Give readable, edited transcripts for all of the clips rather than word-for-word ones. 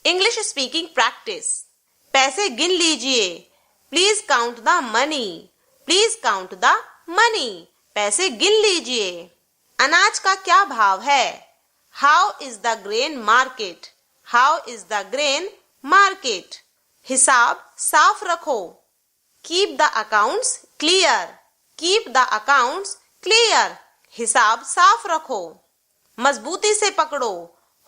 English speaking practice. पैसे गिन लीजिए। Please count the money. Please count the money. पैसे गिन लीजिए। अनाज का क्या भाव है? How is the grain market? How is the grain market? हिसाब साफ रखो। Keep the accounts clear. Keep the accounts clear. हिसाब साफ रखो। मजबूती से पकड़ो।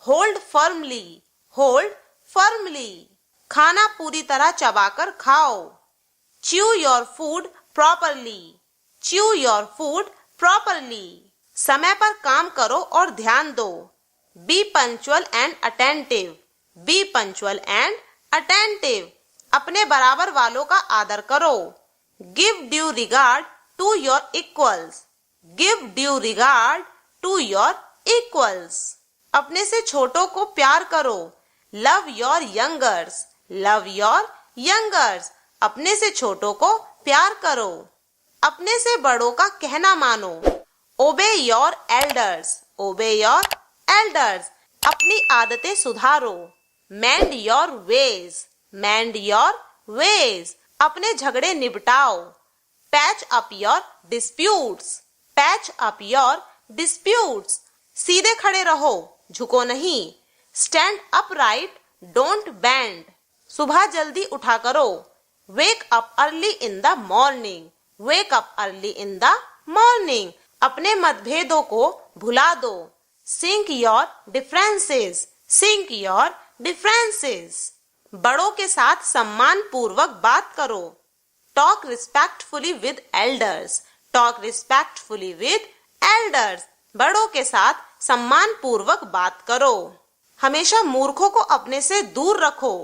Hold firmly. Hold firmly. खाना पूरी तरह चबाकर खाओ। Chew your food properly. Chew your food properly. समय पर काम करो और ध्यान दो। Be punctual and attentive. Be punctual and attentive. अपने बराबर वालों का आदर करो। Give due regard to your equals. Give due regard to your equals. अपने से छोटों को प्यार करो। Love your youngers. Love your youngers. अपने से छोटों को प्यार करो। अपने से बड़ों का कहना मानो। Obey your elders. Obey your elders. अपनी आदतें सुधारो। Mend your ways. Mend your ways. अपने झगड़े निपटाओ। Patch up your disputes. Patch up your disputes. सीधे खड़े रहो, झुको नहीं। Stand upright, don't bend. सुबह जल्दी उठा करो। Wake up early in the morning. Wake up early in the morning. अपने मतभेदों को भुला दो। Sink your differences. Sink your differences. बड़ों के साथ सम्मान पूर्वक बात करो। Talk respectfully with elders. Talk respectfully with elders. बड़ों के साथ सम्मान पूर्वक बात करो। हमेशा मूर्खों को अपने से दूर रखो।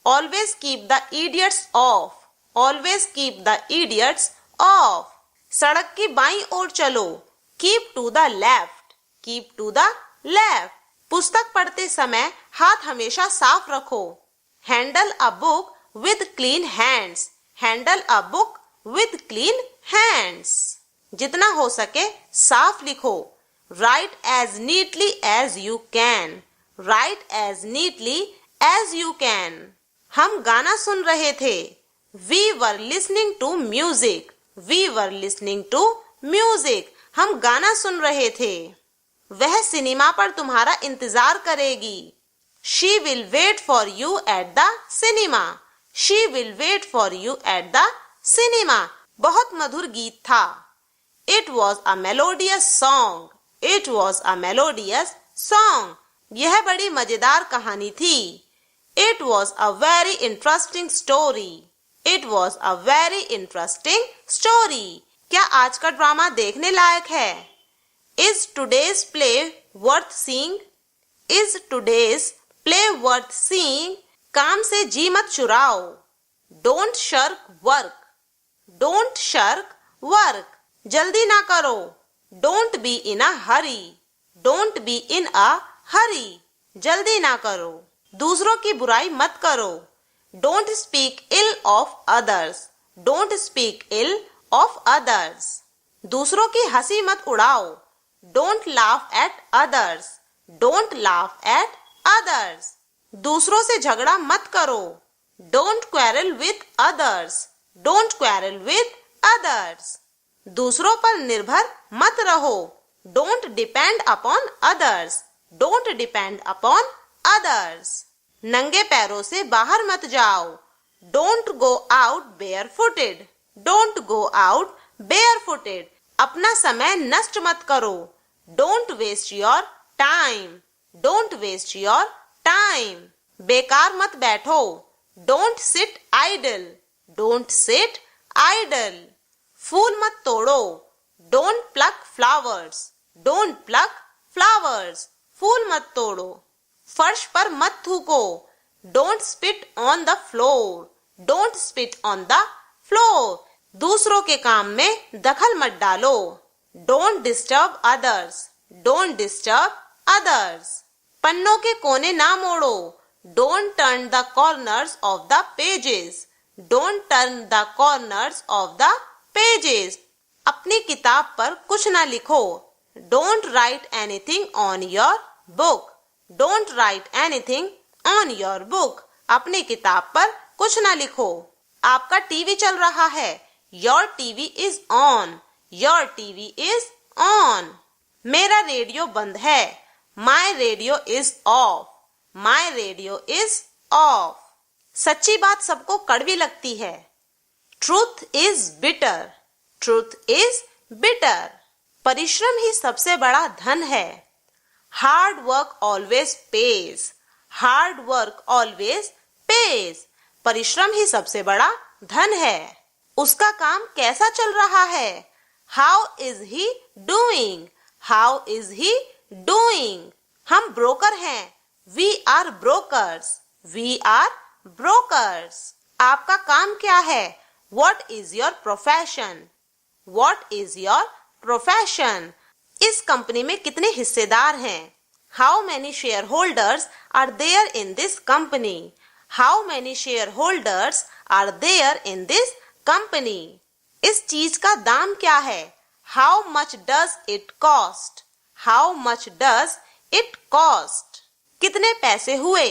Always keep the idiots off. Always keep the idiots off. सड़क की बाईं ओर चलो। Keep to the left. Keep to the left. पुस्तक पढ़ते समय हाथ हमेशा साफ रखो। Handle a book with clean hands. Handle a book with clean hands. जितना हो सके साफ लिखो। Write as neatly as you can. Write as neatly as you can. हम गाना सुन रहे थे। We were listening to music. We were listening to music. हम गाना सुन रहे थे। वह सिनेमा पर तुम्हारा इंतजार करेगी। She will wait for you at the cinema. She will wait for you at the cinema. बहुत मधुर गीत था। It was a melodious song. It was a melodious song. यह बड़ी मजेदार कहानी थी। It was a very interesting story. It was a very interesting story. क्या आज का ड्रामा देखने लायक है? Is today's play worth seeing? Is today's play worth seeing? काम से जी मत चुराओ। Don't shirk work. Don't shirk work. जल्दी ना करो। Don't be in a hurry. Don't be in a hurry. जल्दी ना करो। दूसरों की बुराई मत करो। Don't speak ill of others. Don't speak ill of others. दूसरों की हंसी मत उड़ाओ। Don't laugh at others. Don't laugh at others. दूसरों से झगड़ा मत करो। Don't quarrel with others. Don't quarrel with others. दूसरों पर निर्भर मत रहो। Don't depend upon others. Don't depend upon others. नंगे पैरों से बाहर मत जाओ। Don't go out bare footed. Don't go out bare footed. अपना समय नष्ट मत करो। Don't waste your time. Don't waste your time. बेकार मत बैठो। Don't sit idle. Don't sit idle. फूल मत तोड़ो। Don't pluck flowers. Don't pluck flowers. फूल मत तोड़ो। फर्श पर मत थूको। Don't spit on the floor. Don't spit on the floor. दूसरों के काम में दखल मत डालो। Don't disturb others. Don't disturb others. पन्नों के कोने ना मोड़ो। Don't turn the corners of the pages. Don't turn the corners of the pages. अपनी किताब पर कुछ ना लिखो। Don't write anything on your book. Don't write anything on your book, अपनी किताब पर कुछ ना लिखो। आपका टीवी चल रहा है, your TV is on, your TV is on. मेरा रेडियो बंद है, my radio is off, my radio is off. सच्ची बात सबको कड़वी लगती है, truth is bitter, truth is bitter. परिश्रम ही सबसे बड़ा धन है, hard work always pays, hard work always pays. परिश्रम ही सबसे बड़ा धन है। उसका काम कैसा चल रहा है, how is he doing, how is he doing. हम ब्रोकर हैं, we are brokers, we are brokers. आपका काम क्या है, what is your profession, what is your profession. इस कंपनी में कितने हिस्सेदार हैं, how many share holders are there in this company, how many share holders are there in this company. इस चीज का दाम क्या है, how much does it cost, how much does it cost. कितने पैसे हुए,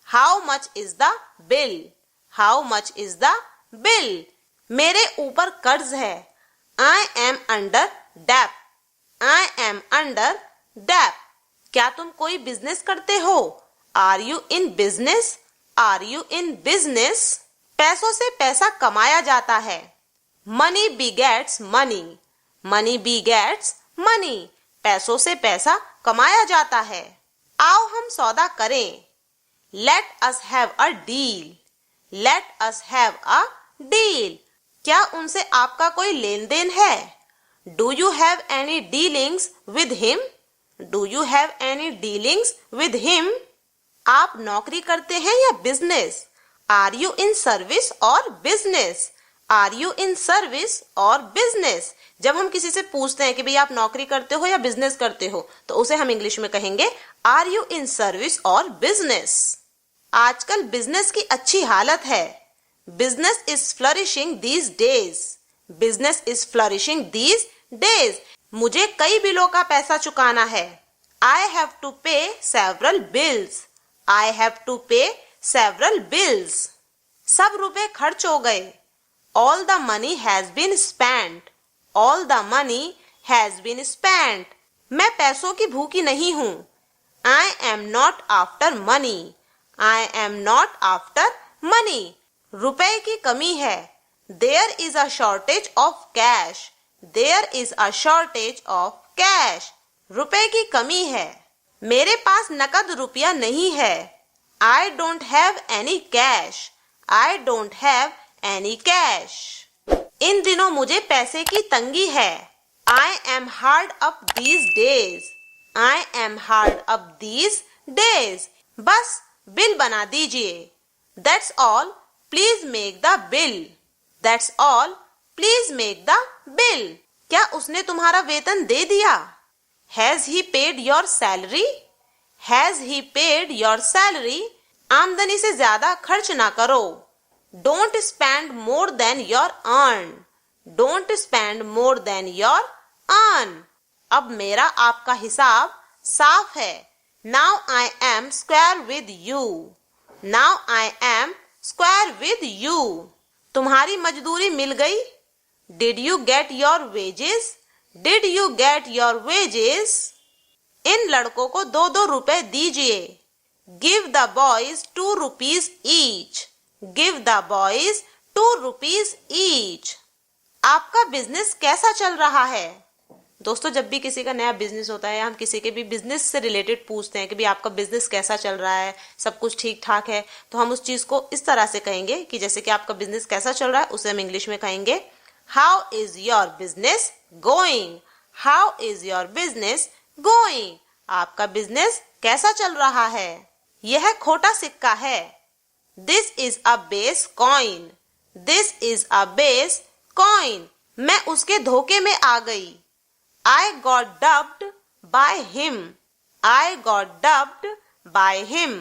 how much is the bill, how much is the bill. मेरे ऊपर कर्ज है, I am under debt, I am under debt. क्या तुम कोई बिजनेस करते हो, are you in business, are you in business. पैसों से पैसा कमाया जाता है, money begets money, money begets money. पैसों से पैसा कमाया जाता है। आओ हम सौदा करें, let us have a deal, let us have a deal. क्या उनसे आपका कोई लेन देन है, do you have any dealings with him, do you have any dealings with him. आप नौकरी करते हैं या business, are you in service और business, are you in service और बिजनेस। जब हम किसी से पूछते हैं कि भाई आप नौकरी करते हो या बिजनेस करते हो, तो उसे हम इंग्लिश में कहेंगे आर यू इन सर्विस और बिजनेस। आजकल बिजनेस की अच्छी हालत है, business is flourishing these days, business is flourishing these days. मुझे कई बिलों का पैसा चुकाना है, I have to pay several bills, I have to pay several bills. सब रुपए खर्च हो गए, all the money has been spent, all the money has been spent. मैं पैसों की भूखी नहीं हूं, I am not after money, I am not after money. रुपए की कमी है, there is a shortage of cash, there is a shortage of cash. रुपए की कमी है। मेरे पास नकद रुपया नहीं है, I don't have any cash, I don't have any cash. इन दिनों मुझे पैसे की तंगी है, I am hard up these days, I am hard up these days. बस बिल बना दीजिए, that's all please make the bill, that's all please make the bill. क्या उसने तुम्हारा वेतन दे दिया, has he paid your salary, has he paid your salary. आमदनी से ज्यादा खर्च ना करो, don't spend more than your earn, don't spend more than your earn. अब मेरा आपका हिसाब साफ है, now I am square with you, now I am square with you. तुम्हारी मजदूरी मिल गई, did you get your wages, did you get your wages. इन लड़कों को 2-2 रुपए दीजिए, give the boys 2 rupees each, give the boys 2 rupees each. आपका बिजनेस कैसा चल रहा है। दोस्तों, जब भी किसी का नया बिजनेस होता है, हम किसी के भी बिजनेस से रिलेटेड पूछते हैं कि भाई आपका बिजनेस कैसा चल रहा है, सब कुछ ठीक ठाक है, तो हम उस चीज को इस तरह से कहेंगे कि जैसे कि आपका बिजनेस कैसा चल रहा है, उसे हम इंग्लिश में कहेंगे how is your business going, how is your business going. आपका बिजनेस कैसा चल रहा है। यह खोटा सिक्का है, this is a base coin, this is a base coin. मैं उसके धोखे में आ गई, I got dubbed by him, I got dubbed by him।